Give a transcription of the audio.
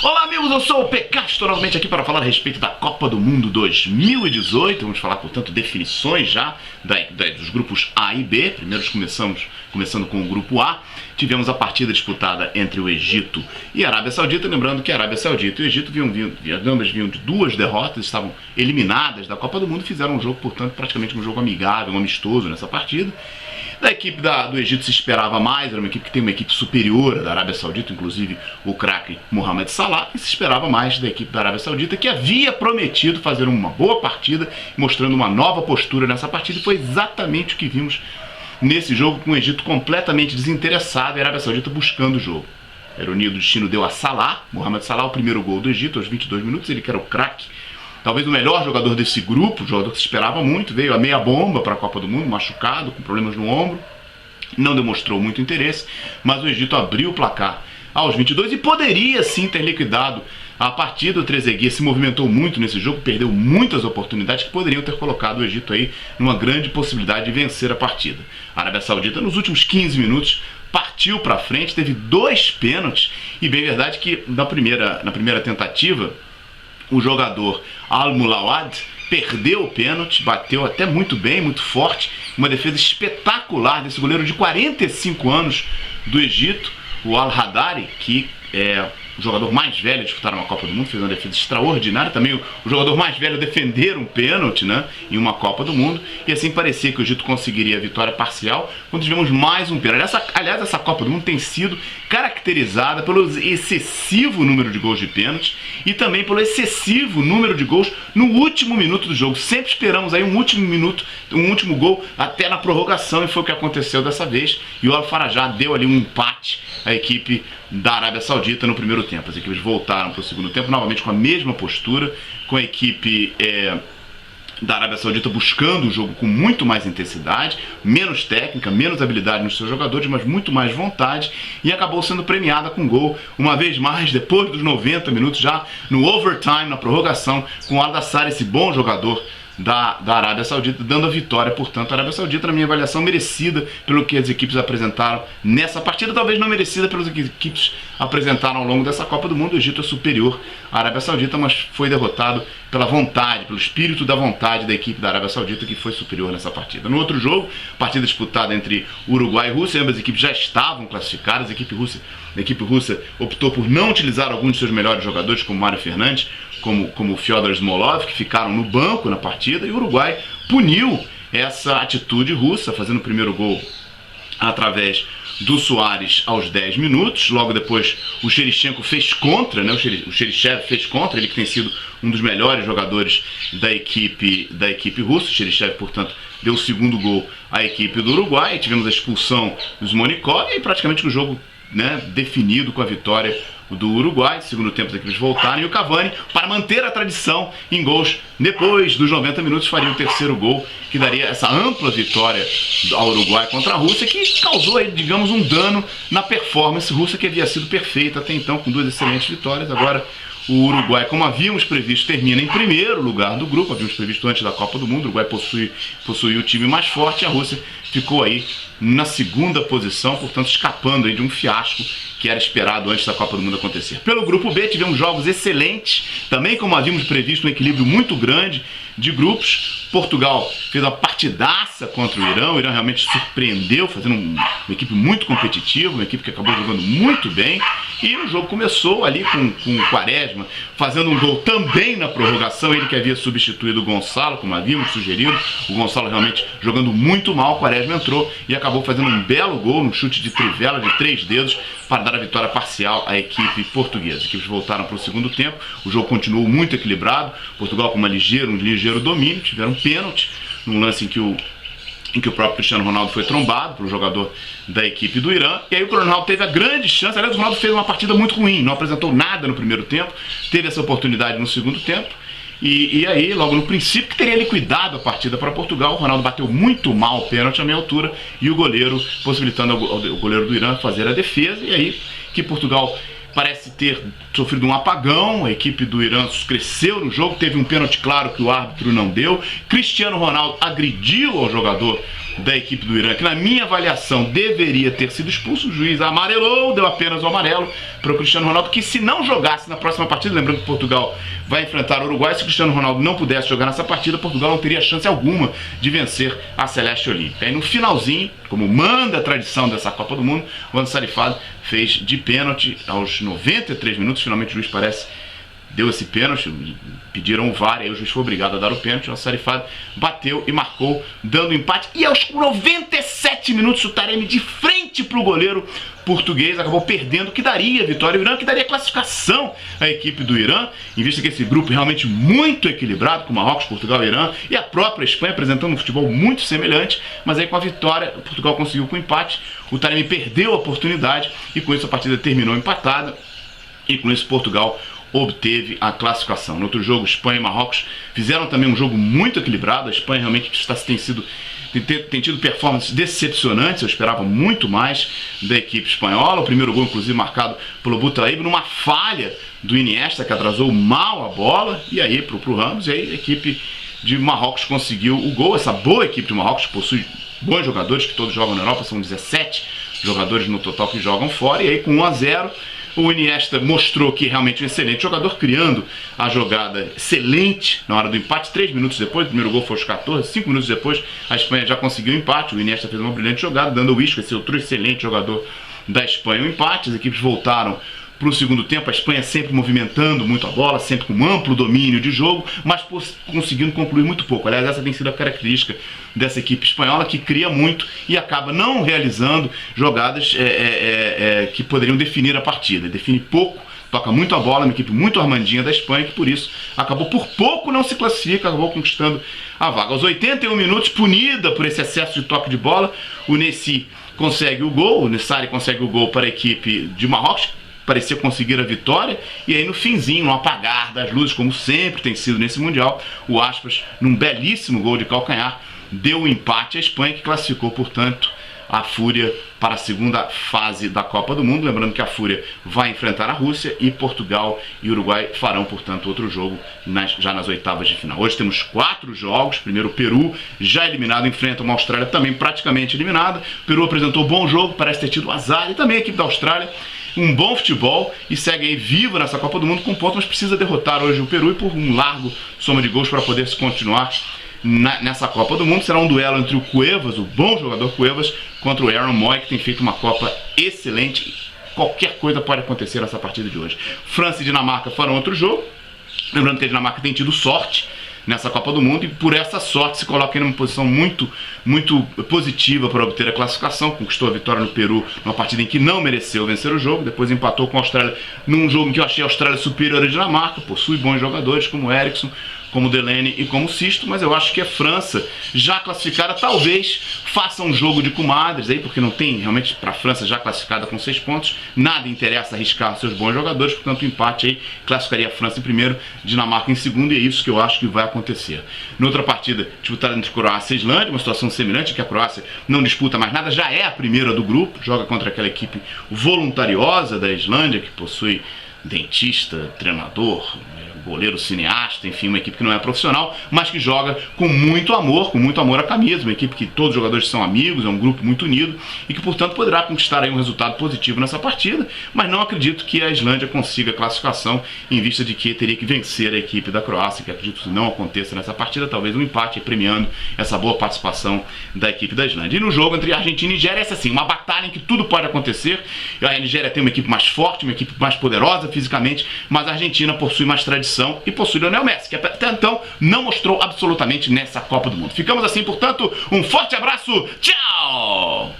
Olá amigos, eu sou o PK, estou novamente aqui para falar a respeito da Copa do Mundo 2018. Vamos falar, portanto, definições já dos grupos A e B. Primeiro começando com o grupo A. Tivemos a partida disputada entre o Egito e a Arábia Saudita. Lembrando que a Arábia Saudita e o Egito ambas vinham de duas derrotas, estavam eliminadas da Copa do Mundo, fizeram um jogo, portanto, praticamente um jogo amigável, um amistoso nessa partida. Da equipe do Egito se esperava mais, era uma equipe que tem uma equipe superior da Arábia Saudita, inclusive o craque Mohamed Salah, e se esperava mais da equipe da Arábia Saudita, que havia prometido fazer uma boa partida, mostrando uma nova postura nessa partida, e foi exatamente o que vimos nesse jogo, com o Egito completamente desinteressado e a Arábia Saudita buscando o jogo. A ironia do destino deu a Salah, Mohamed Salah, o primeiro gol do Egito aos 22 minutos, ele que era o craque, talvez o melhor jogador desse grupo, o jogador que se esperava muito, veio a meia bomba para a Copa do Mundo, machucado, com problemas no ombro, não demonstrou muito interesse, mas o Egito abriu o placar aos 22 e poderia sim ter liquidado a partida. O Trezeguet se movimentou muito nesse jogo, perdeu muitas oportunidades que poderiam ter colocado o Egito aí numa grande possibilidade de vencer a partida. A Arábia Saudita, nos últimos 15 minutos, partiu para frente, teve 2 pênaltis, e bem verdade que na primeira tentativa, o jogador Al-Mulawad perdeu o pênalti, bateu até muito bem, muito forte, uma defesa espetacular desse goleiro de 45 anos do Egito, o Al-Hadari, que é o jogador mais velho a disputar uma Copa do Mundo, fez uma defesa extraordinária, também o jogador mais velho a defender um pênalti, né, em uma Copa do Mundo, e assim parecia que o Egito conseguiria a vitória parcial, quando tivemos mais um pênalti. Aliás, essa Copa do Mundo tem sido caracterizada pelo excessivo número de gols de pênalti e também pelo excessivo número de gols no último minuto do jogo. Sempre esperamos aí um último gol até na prorrogação, e foi o que aconteceu dessa vez, e o Al-Farajah deu ali um empate à equipe da Arábia Saudita no primeiro tempo. As equipes voltaram para o segundo tempo, novamente com a mesma postura, com a equipe da Arábia Saudita buscando o jogo com muito mais intensidade, menos técnica, menos habilidade nos seus jogadores, mas muito mais vontade, e acabou sendo premiada com gol, uma vez mais, depois dos 90 minutos, já no overtime, na prorrogação, com o Al-Dassar, esse bom jogador da Arábia Saudita, dando a vitória. Portanto, a Arábia Saudita, na minha avaliação, merecida pelo que as equipes apresentaram nessa partida, talvez não merecida pelas equipes apresentaram ao longo dessa Copa do Mundo. O Egito é superior à Arábia Saudita, mas foi derrotado pela vontade, pelo espírito da vontade da equipe da Arábia Saudita, que foi superior nessa partida. No outro jogo, partida disputada entre Uruguai e Rússia, ambas as equipes já estavam classificadas. A equipe russa optou por não utilizar alguns de seus melhores jogadores, como Mário Fernandes, como o Fyodor Smolov, que ficaram no banco na partida, e o Uruguai puniu essa atitude russa, fazendo o primeiro gol através do Soares aos 10 minutos. Logo depois o Shevchenko fez contra, né? O Cherichev fez contra, ele que tem sido um dos melhores jogadores da equipe russa. O Cherichev, portanto, deu o segundo gol à equipe do Uruguai. Tivemos a expulsão do Smonikov e praticamente o jogo, né, definido com a vitória do Uruguai. Segundo tempo, as equipes voltaram, e o Cavani, para manter a tradição em gols depois dos 90 minutos, faria o terceiro gol, que daria essa ampla vitória ao Uruguai contra a Rússia, que causou, digamos, um dano na performance russa, que havia sido perfeita até então, com 2 excelentes vitórias. Agora o Uruguai, como havíamos previsto, termina em primeiro lugar do grupo, havíamos previsto antes da Copa do Mundo. O Uruguai possui o time mais forte, e a Rússia ficou aí na segunda posição, portanto escapando aí de um fiasco que era esperado antes da Copa do Mundo acontecer. Pelo grupo B, tivemos jogos excelentes, também como havíamos previsto, um equilíbrio muito grande de grupos. Portugal fez uma partidaça contra o Irã realmente surpreendeu, fazendo uma equipe muito competitiva, uma equipe que acabou jogando muito bem, e o jogo começou ali com o Quaresma fazendo um gol também na prorrogação, ele que havia substituído o Gonçalo, como havíamos sugerido. O Gonçalo realmente jogando muito mal, o Quaresma entrou e acabou fazendo um belo gol, um chute de trivela de 3 dedos, para dar a vitória parcial à equipe portuguesa. As equipes voltaram para o segundo tempo, o jogo continuou muito equilibrado, Portugal com um ligeiro domínio. Tiveram um pênalti num lance em que o próprio Cristiano Ronaldo foi trombado pelo jogador da equipe do Irã, e aí o Ronaldo teve a grande chance. Aliás, o Ronaldo fez uma partida muito ruim, não apresentou nada no primeiro tempo, teve essa oportunidade no segundo tempo, e aí, logo no princípio, que teria liquidado a partida para Portugal, o Ronaldo bateu muito mal o pênalti à meia altura, e o goleiro, possibilitando o goleiro do Irã fazer a defesa, e aí que Portugal parece ter sofrido um apagão. A equipe do Irã cresceu no jogo, teve um pênalti claro que o árbitro não deu. Cristiano Ronaldo agrediu ao jogador da equipe do Irã, que na minha avaliação deveria ter sido expulso. O juiz amarelou, deu apenas o amarelo para o Cristiano Ronaldo, que se não jogasse na próxima partida, lembrando que Portugal vai enfrentar o Uruguai, se o Cristiano Ronaldo não pudesse jogar nessa partida, Portugal não teria chance alguma de vencer a Celeste Olímpica. Aí no finalzinho, como manda a tradição dessa Copa do Mundo, o Ansarifado fez de pênalti aos 93 minutos, finalmente o juiz parece deu esse pênalti, pediram o VAR, aí o juiz foi obrigado a dar o pênalti, o Ansarifado bateu e marcou, dando empate, e aos 97 minutos o Taremi de frente para o goleiro português acabou perdendo, que daria vitória ao Irã, que daria classificação à equipe do Irã, em vista que esse grupo realmente muito equilibrado, com Marrocos, Portugal e Irã, e a própria Espanha apresentando um futebol muito semelhante, mas aí com a vitória, Portugal conseguiu com o empate, o Taremi perdeu a oportunidade, e com isso a partida terminou empatada, e com isso Portugal obteve a classificação. No outro jogo, Espanha e Marrocos fizeram também um jogo muito equilibrado. A Espanha realmente tem tido performances decepcionantes. Eu esperava muito mais da equipe espanhola. O primeiro gol, inclusive, marcado pelo Boutaïb numa falha do Iniesta, que atrasou mal a bola, e aí pro Ramos, e aí a equipe de Marrocos conseguiu o gol. Essa boa equipe de Marrocos, que possui bons jogadores, que todos jogam na Europa, são 17 jogadores no total que jogam fora, e aí com 1-0 o Iniesta mostrou que realmente é um excelente jogador, criando a jogada excelente na hora do empate. 3 minutos depois, o primeiro gol foi aos 14, 5 minutos depois a Espanha já conseguiu o empate. O Iniesta fez uma brilhante jogada, dando o Isco, esse outro excelente jogador da Espanha, o empate. As equipes voltaram para o segundo tempo, a Espanha sempre movimentando muito a bola, sempre com amplo domínio de jogo, mas conseguindo concluir muito pouco. Aliás, essa tem sido a característica dessa equipe espanhola, que cria muito e acaba não realizando jogadas que poderiam definir a partida. Define pouco, toca muito a bola, uma equipe muito armandinha da Espanha, que por isso acabou por pouco não se classifica, acabou conquistando a vaga. Aos 81 minutos, punida por esse excesso de toque de bola, o Nessi consegue o gol, o Nessari consegue o gol para a equipe de Marrocos, parecia conseguir a vitória, e aí no finzinho, no apagar das luzes, como sempre tem sido nesse Mundial, o Aspas, num belíssimo gol de calcanhar, deu o empate à Espanha, que classificou, portanto, a Fúria para a segunda fase da Copa do Mundo. Lembrando que a Fúria vai enfrentar a Rússia, e Portugal e Uruguai farão, portanto, outro jogo já nas oitavas de final. Hoje temos 4 jogos. Primeiro, o Peru, já eliminado, enfrenta uma Austrália também praticamente eliminada. O Peru apresentou bom jogo, parece ter tido azar, e também a equipe da Austrália um bom futebol, e segue aí vivo nessa Copa do Mundo com pontos, mas precisa derrotar hoje o Peru, e por um largo soma de gols para poder se continuar nessa Copa do Mundo. Será um duelo entre o Cuevas, o bom jogador Cuevas, contra o Aaron Moy, que tem feito uma Copa excelente. Qualquer coisa pode acontecer nessa partida de hoje. França e Dinamarca farão outro jogo. Lembrando que a Dinamarca tem tido sorte nessa Copa do Mundo, e por essa sorte se coloca em uma posição muito positiva para obter a classificação. Conquistou a vitória no Peru numa partida em que não mereceu vencer o jogo, depois empatou com a Austrália num jogo em que eu achei a Austrália superior à Dinamarca, possui bons jogadores como Eriksson, como Delaney e como Sisto, mas eu acho que a França, já classificada, talvez faça um jogo de comadres aí, porque não tem realmente, para a França já classificada com 6 pontos, nada interessa arriscar seus bons jogadores, portanto o empate aí classificaria a França em primeiro, Dinamarca em segundo, e é isso que eu acho que vai acontecer. Na outra partida, disputada entre Croácia e Islândia, uma situação semelhante, que a Croácia não disputa mais nada, já é a primeira do grupo, joga contra aquela equipe voluntariosa da Islândia, que possui dentista, treinador, goleiro, cineasta, enfim, uma equipe que não é profissional, mas que joga com muito amor à camisa, uma equipe que todos os jogadores são amigos, é um grupo muito unido, e que, portanto, poderá conquistar aí um resultado positivo nessa partida, mas não acredito que a Islândia consiga a classificação, em vista de que teria que vencer a equipe da Croácia, que acredito que não aconteça nessa partida, talvez um empate, premiando essa boa participação da equipe da Islândia. E no jogo entre Argentina e Nigéria, essa sim, uma batalha em que tudo pode acontecer. A Nigéria tem uma equipe mais forte, uma equipe mais poderosa fisicamente, mas a Argentina possui mais tradição e possui Lionel Messi, que até então não mostrou absolutamente nessa Copa do Mundo. Ficamos assim, portanto, um forte abraço, tchau!